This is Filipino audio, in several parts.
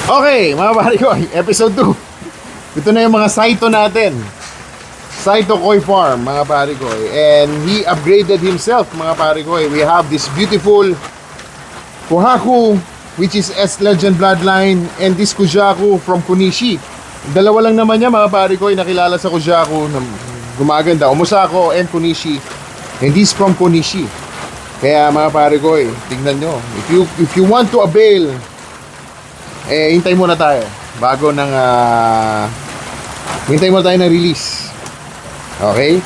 Okay, mga pare ko, episode 2. Ito na yung mga Saito natin. Saito Koi Farm, mga pare ko. And he upgraded himself, mga pare ko. We have this beautiful Kohaku, which is S-Legend Bloodline, and this Kujaku from Kunishi. Dalawa lang naman niya, mga pare ko, nakilala sa Kujaku na gumaganda. Umusako and Kunishi. And this from Kunishi. Kaya mga pare ko, tignan nyo. If you want to avail, hintay muna tayo bago ng hintay muna tayo ng release. Okay,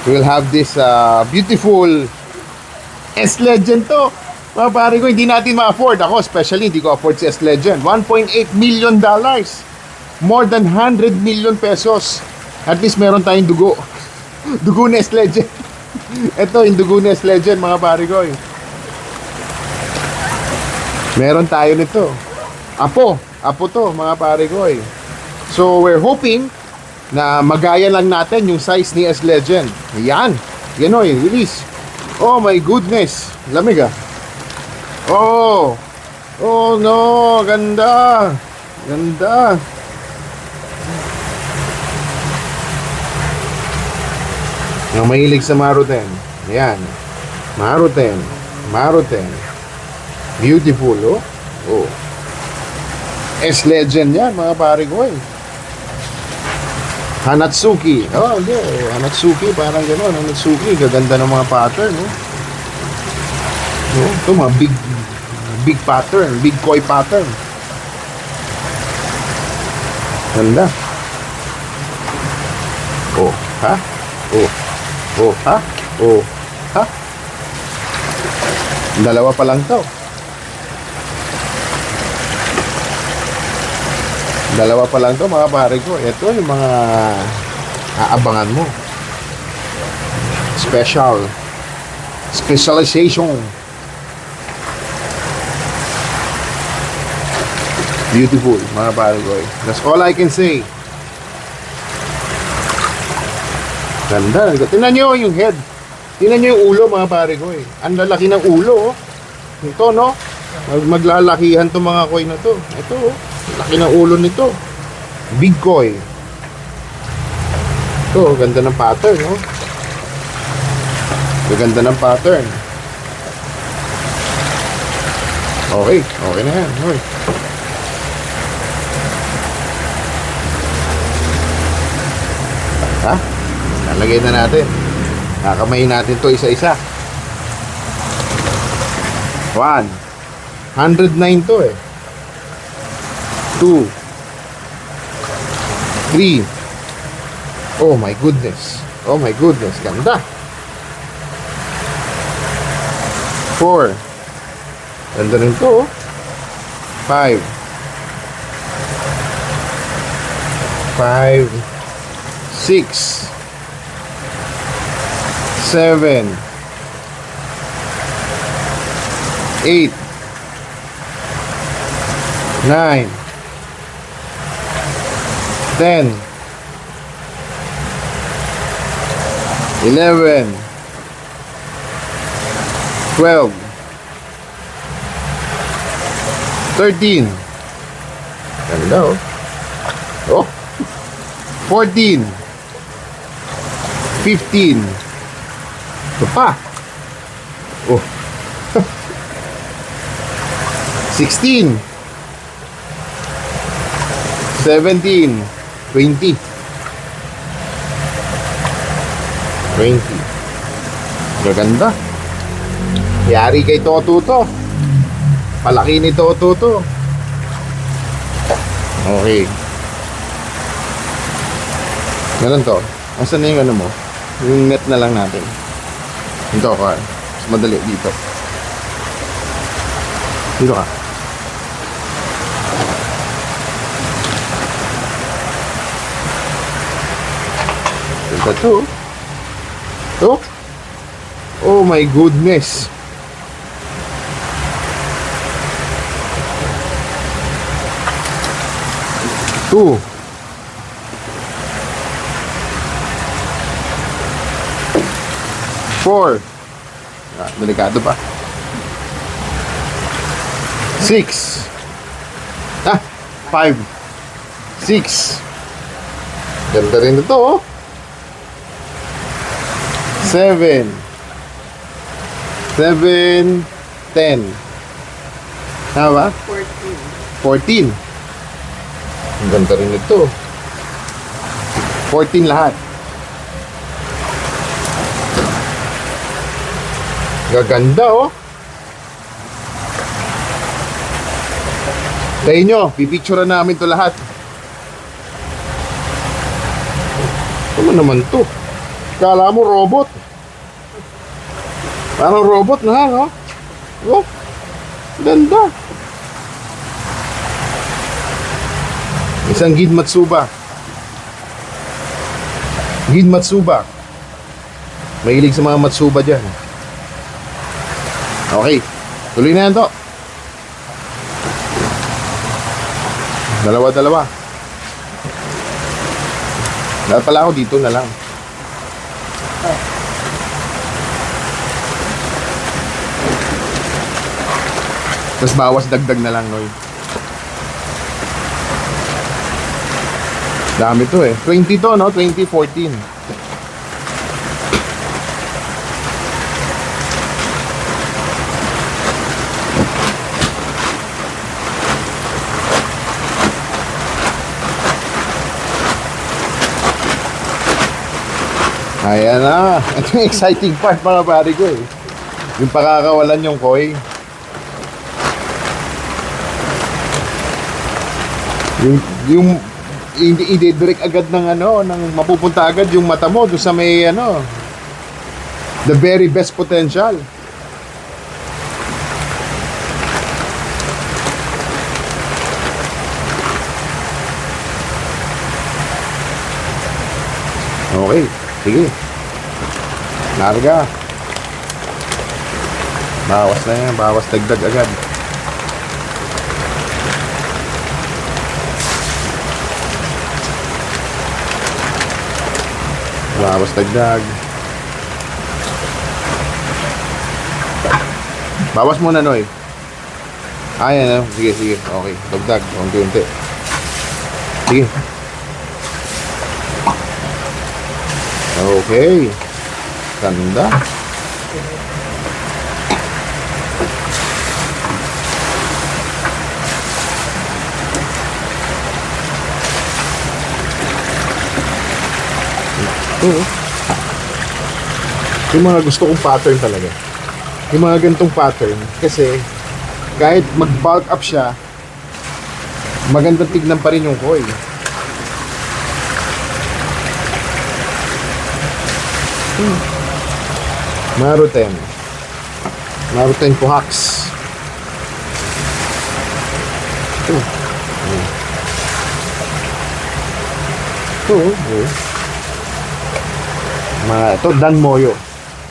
we'll have this beautiful S-Legend to, mga pare ko. Hindi natin ma-afford. Ako especially hindi ko afford si S-Legend. 1.8 million dollars, more than 100 million pesos. At least meron tayong dugo dugo na S-Legend. Ito yung dugo na S-Legend, mga pare ko. Meron tayo nito. Apo to, mga pare ko. So we're hoping na magaya lang natin yung size ni S-Legend. Yan release. Oh my goodness, lamig ah. Oh no, ganda. Yung mahilig sa Maruten. Yan, Maruten. Beautiful, oh. S-Legend yan, mga pare ko. Hanatsuki. Hanatsuki, parang gano'n. Hanatsuki, gaganda ng mga pattern, ito mga big pattern, big koi pattern. Ganda. Dalawa pa lang to. Mga pare ko. Ito yung mga aabangan mo. Specialization. Beautiful, mga pare ko. That's all I can say. Ganda. Tingnan nyo yung head. Tingnan nyo yung ulo, mga pare ko. Ang lalaki ng ulo. Ito, no? Maglalakihan to mga koi na to. Ito, laki ng ulo nito. Big koi. Ito, ganda ng pattern, no? Ganda ng pattern. Okay na yan. Okay. Lalagay na natin. Kakamayin natin to isa-isa. 109 to 2 3. Oh my goodness, ganda. 4. Ganda rin to. 5 6 7 8 9 10 11 12 13. Ganda, 14 15. Ito pa. 16 17 20. Maganda. Yari kay Toto to. Palaki ni Toto to. Okay. Ganun to. Asan na yung ano mo? Yung net na lang natin. Ito ka. Mas madali dito. Dito ka. Ito. Oh my goodness. Two. 4. Delikado pa. 6. 5, 6. Ganda rin ito, oh. 7, 10. Tama ba? 14. Ang ganda rin ito. 14 lahat. Gaganda, oh. Sa inyo, pipicturean namin to lahat. Ano naman to? Kala mo robot. Parang robot na, no? Oh, ganda. Isang Ginmatsuba. Ginmatsuba. Mahilig sa mga Matsuba dyan. Okay, tuloy na yan to. Dalawa. Lahat pala ako dito na lang. Tapos bawas dagdag na lang, Noy. Dami to eh. 20 to, no? 2014. Ayan na. Ito yung exciting part, mga pare ko eh. Yung pakakawalan yung koi. Yung i-direct agad ng ano, ng mapupunta agad yung mata mo doon sa may ano, the very best potential. Okay, sige. Larga. Bawas na yan, bawas dagdag agad. Bawas dagdag. Bawas muna, Noy. Ayan, sige. Okay, dagdag. Unti-unti. Sige. Okay. Ganda. Yung mga gusto kong pattern talaga. Yung mga ganitong pattern. Kasi kahit mag-bulk up siya, magandang tignan pa rin yung koi. Maruten. Maruten Puhaks. Ito, Danmoyo.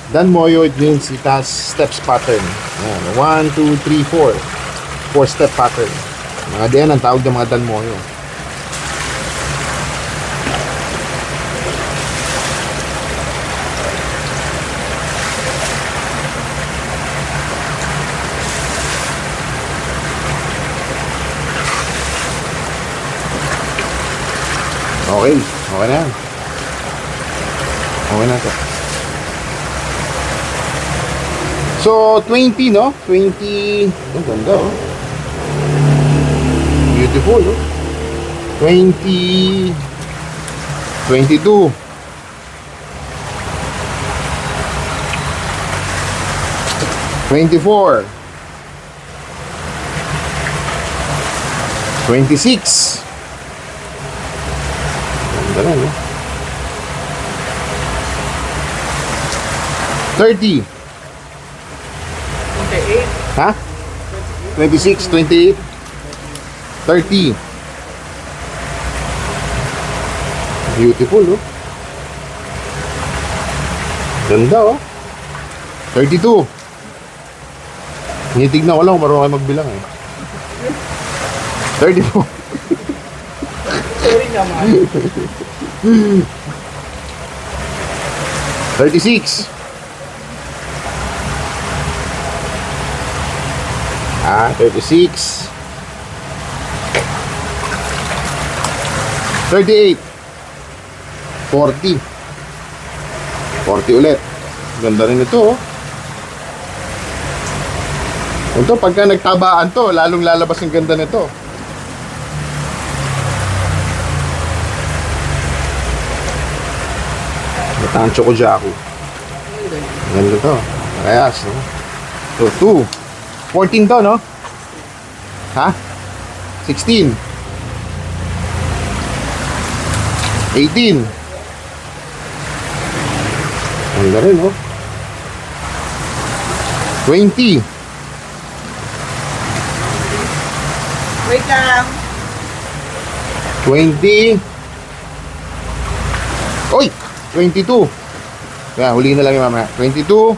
Danmoyo, it means it has steps pattern. 1, 2, 3, 4. 4 step pattern. Mga diyan ang tawag ng mga Danmoyo. Okay, okay na yan. Okay na ito. So, 20, no? 20. Ang ganda, oh. Beautiful, oh. 20. 22. 24. 26. Ganda na, no? 30. 28. Ha? 26, 28. 30. Beautiful, oh. Ganda, oh. 32. Tinitignan ko lang kung marunong kayo magbilang, eh. 34. Sorry naman. 36. 36. 38. 40. 40 ulit. Ganda rin ito, oh. Ito, pagka nagtabaan to, lalong lalabas ang ganda nito. Natancho ko Jaco. Ganda to. Parehas, no? So, 2. 14 to, no? Ha? 16. 18. Ganda rin, no? 20. Wait lang. 20. Oy! 22. Kaya, huli na lang yung mamaya. 22.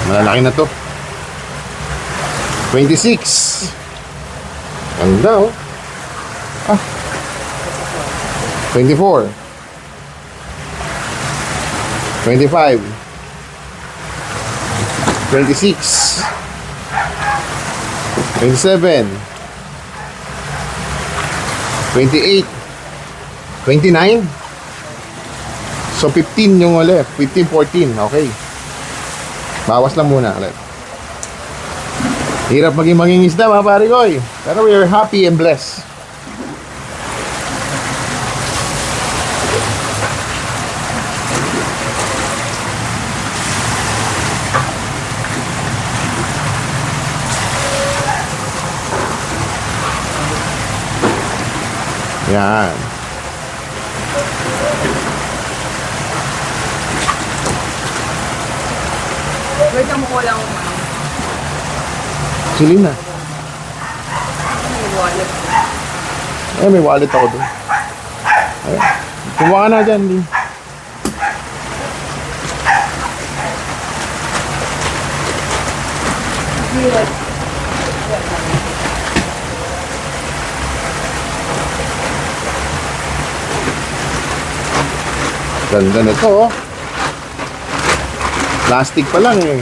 Malalaki na to. 26. Ganda, oh. Ah. 24. 25. 26. 27. 28. 29. So 15 yung ulit. 15, 14. Okay. Bawas lang muna ulit. Hirap maging mangingisda mga pare ko eh. Pero we are happy and blessed. Yan. Wait lang, mukha lang ako. Silina. May wallet. Eh, may wallet ako doon. Ayun. Kumuha ka na dyan, Lin. Ganda na to, oh. Plastic pa lang eh.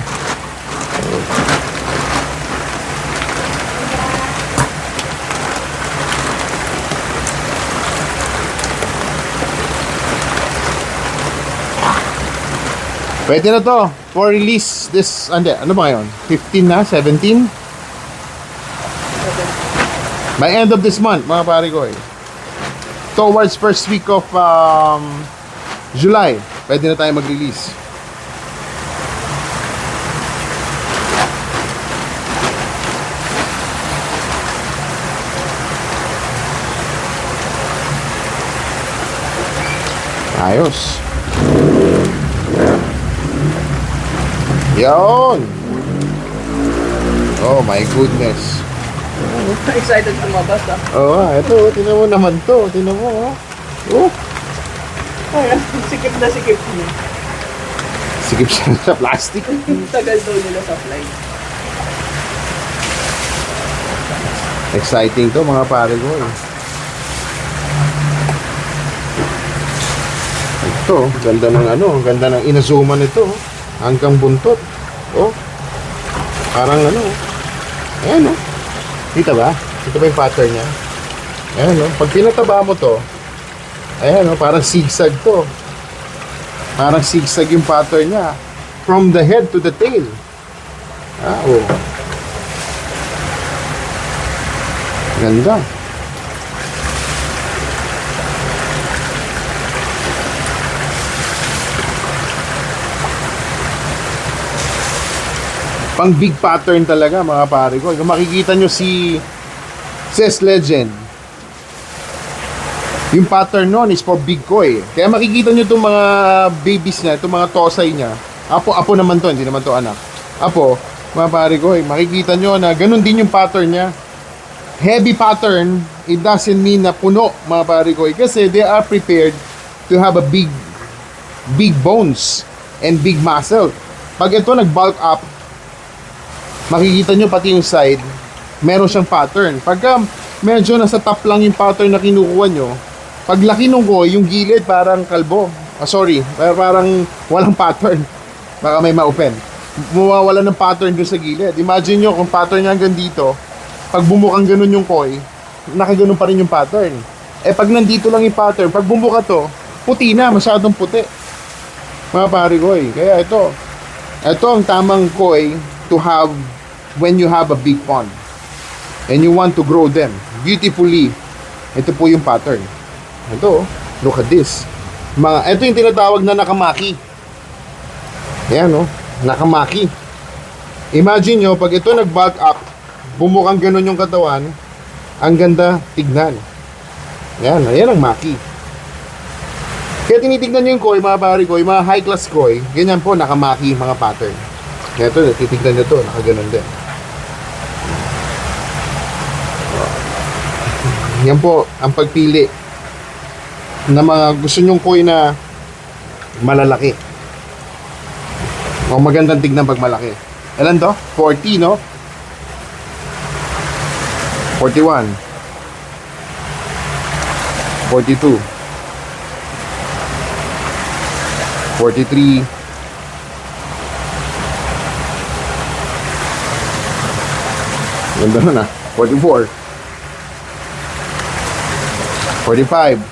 Pwede na to for release this, ano ba ngayon? 15 na? 17? By end of this month, mga pare ko eh. Towards first week of July, pwede na tayo mag-release. Ayos. Yon. Oh my goodness. Excited lumabas ah. Oh, ito, tinan mo naman to. Tinan mo, oh. Oh, Ay, sikip na sikip niya. sikip siya sa plastic. Tagal daw nila sa flight. Exciting to, mga pare ko. Eh. Ito, ganda ng ano, ganda ng inazuman nito. Hanggang buntot. Oh. Parang ano. Ayan, oh. Dito ba? Ito ba yung pattern niya? Ayan, oh. Pag pinataba mo to, ayan, oh, parang zigzag to. Parang zigzag yung pattern niya. From the head to the tail. Ah, oh. Ganda. Pang big pattern talaga mga pare ko. Kung makikita nyo si Says Legend, yung pattern nun is for big koi. Kaya makikita nyo itong mga babies niya, itong mga tosay niya. Apo naman to, hindi naman to anak. Apo, mga pare ko, makikita nyo na ganun din yung pattern niya. Heavy pattern, it doesn't mean na puno, mga pare ko. Kasi they are prepared to have a big bones and big muscle. Pag ito nag-bulk up, makikita nyo pati yung side, meron siyang pattern. Pagka medyo nasa top lang yung pattern na kinukuha nyo, pag laki nung koi, yung gilid parang kalbo. Parang walang pattern. Baka may ma-open. Mawawala ng pattern doon sa gilid. Imagine nyo kung pattern niya hanggang dito, pag bumukang ganun yung koi, nakaganon pa rin yung pattern. Eh pag nandito lang yung pattern, pag bumuka to, puti na, masyadong puti. Mga pare koi. Kaya ito ang tamang koi to have when you have a big pond. And you want to grow them beautifully. Ito po yung pattern. Ito, look at this. Ito yung tinatawag na nakamaki. Ayan, no? Nakamaki. Imagine nyo, pag ito nag-back up, bumukang ganun yung katawan, ang ganda tignan. Ayan ang maki. Kaya tinitignan nyo yung koi, mga pare koi, mga high class koi, ganyan po, nakamaki mga pattern. Kaya ito, titignan nyo ito, nakaganon din. Yan po, ang pagpili na mga gusto nyong koi na malalaki. O magandang tignan pag malaki. Ilan to? 40, no? 41 42 43 ganda na na 44 45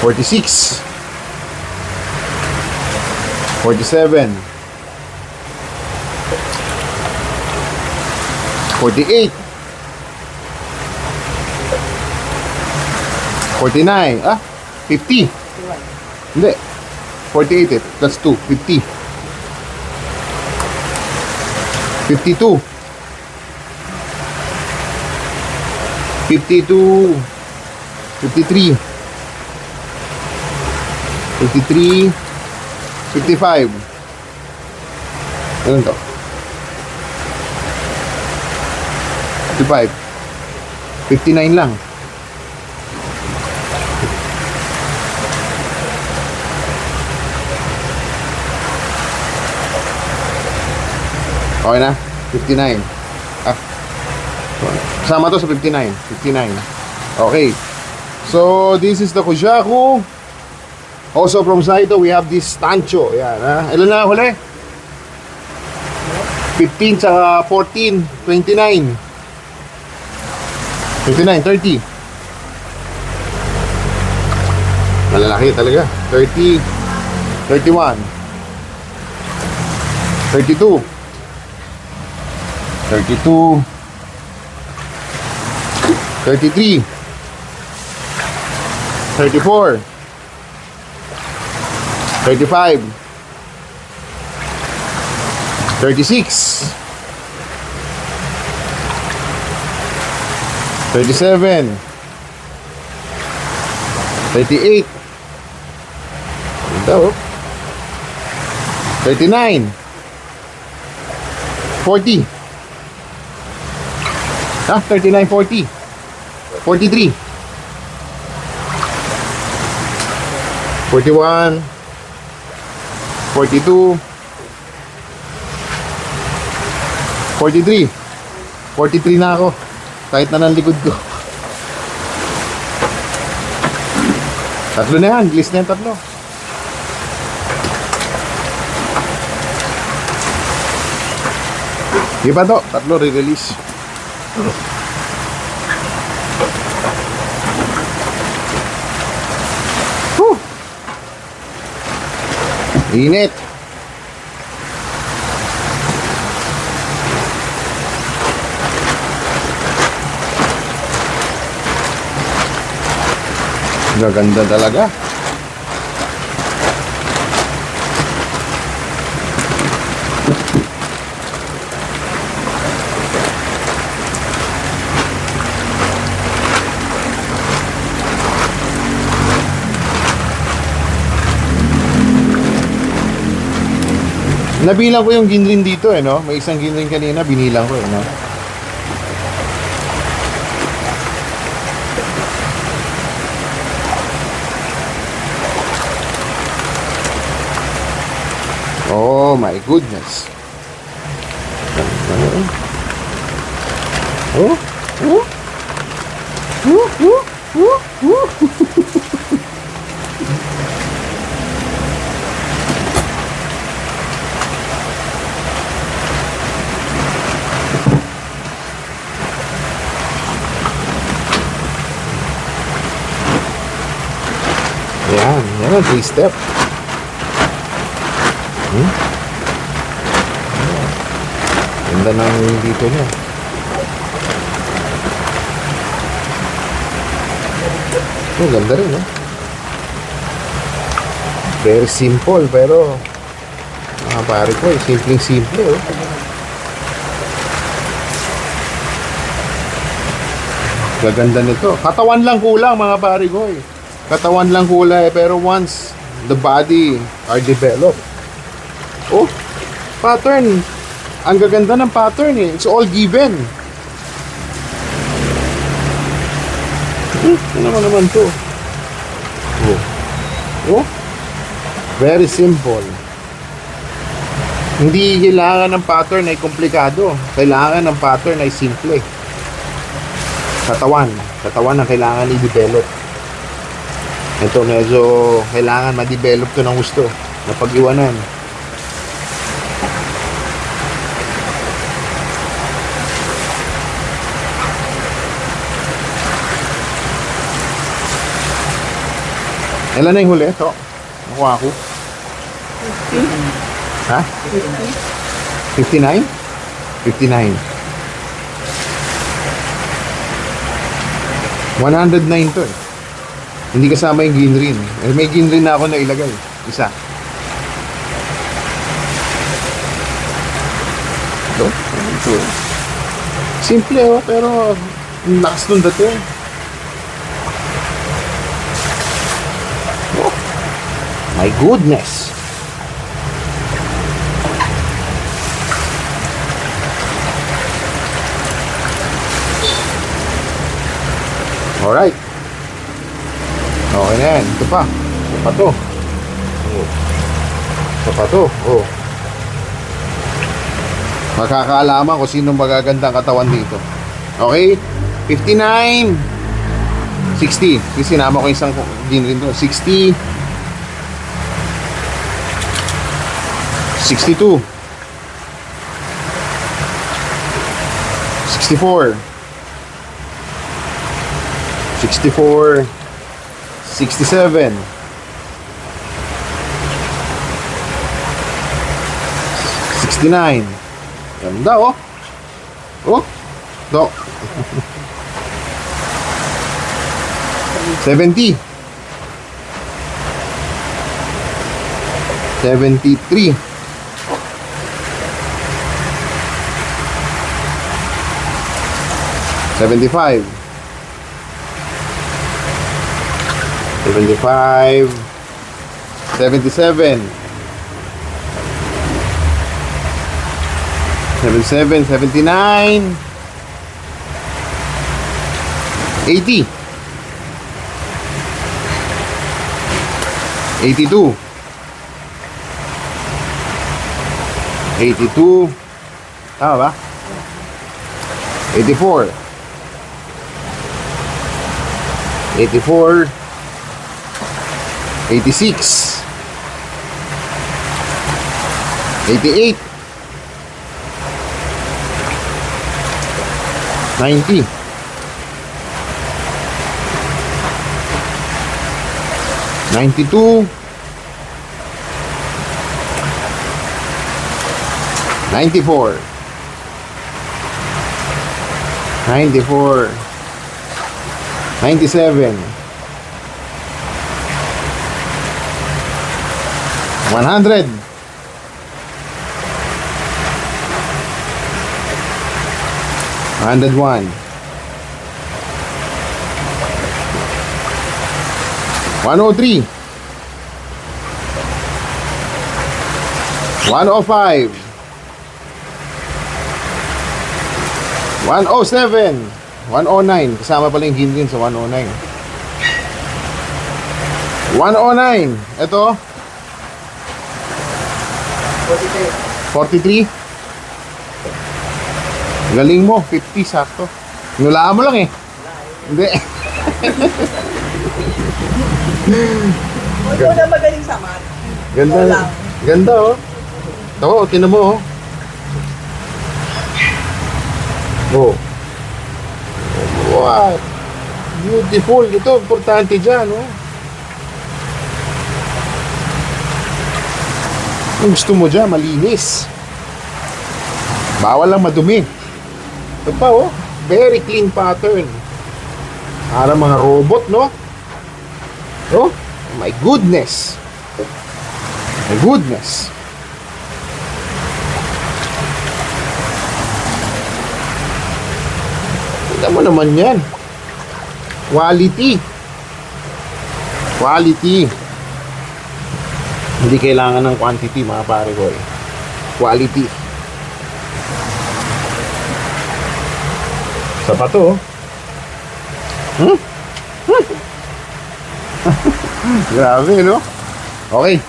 46 47 48 49 50 hindi 48 plus 2 50 52 52 53 53 55 ano to 55 59 lang okay na 59 kasama to sa 59 okay so this is the Kujaku. Also from Saito, we have this Tancho. Yan, ha? Ilan na huli? 15 sa 14, 29. 29, 30. Malalaki talaga. 30, 31. 32. 32. 33. 34. 35 36 37 38 ito 39 40 39 40 43 41 42 43 43 na ako kahit na ng likod ko tatlo na yan, list na yung tatlo iba to, tatlo re-release init gaganda talaga nabilang ko yung ginrin dito no? May isang ginrin kanina, binilang ko no? Oh my goodness. Oh, oh. Yan ang 3-step. Ganda ng dito niya. Ganda rin, eh. Very simple, pero mga pare ko, simpleng-simple, oh. Gaganda nito. Katawan lang kulang, mga pare ko, eh. Katawan lang kulang, eh. Pero once the body are developed, oh, pattern. Ang gaganda ng pattern, eh. It's all given. Ano naman to? Oh. Oh. Very simple. Hindi kailangan ng pattern ay komplikado. Kailangan ng pattern ay simple. Katawan ang kailangan i-develop. Ito medyo kailangan ma-develop to ng gusto na pag-iwanan. Ilan na yung huli? Ito. Nakuha ko. Ha? 59? 59. 109 to, eh. Hindi kasama yung green rin. May green rin na ako na ilagay. Isa. Ito. Ito. Simple, oh. Pero lakas nung dating. Oh. My goodness. Alright. Okay na yan. Ito pa. Ito pa to. Oh. Ito pa to. Oh. Makakaalaman kung sino magagandang katawan dito. Okay? 59. 60. Kasi sinama ko isang din rin to. 60. 62. 64. 64, 67, 69. Ganda, oh. Oh, do. 70. 73. 75. 75, 77, 77, 79, 80, 82, 82, tama ba? 84, 84, 86, 88, 90, 92, 94, 94, 97, 100, 101, 103, 105, 107, 109. Kasama pala yung ginrin sa 109. 109. Ito 43. Galing mo, 50 sakto. Nulaan mo lang eh. Hindi. Ikaw na magaling sa math. Ganda. Ikaw lang. Ganda, oh. Ito, tinan mo, oh. Oh. Wow. Beautiful. Ito, importante dyan, oh. Kung gusto mo dyan, malinis. Bawal lang madumi. Ito pa oh, very clean pattern. Para mga robot, no? Oh, my goodness. My goodness. Tignan mo naman yan. Quality. Quality. Hindi kailangan ng quantity, mga pare ko eh. Quality. Sa pa to, oh. Grabe, no? Okay.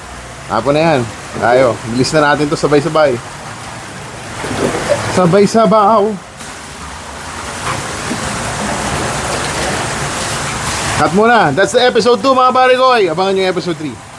Apo na yan. Tayo. Bilis na natin to sabay-sabay. Sabay-sabaw. Cut muna. That's the episode 2, mga pare ko. Abangan nyo yung episode 3.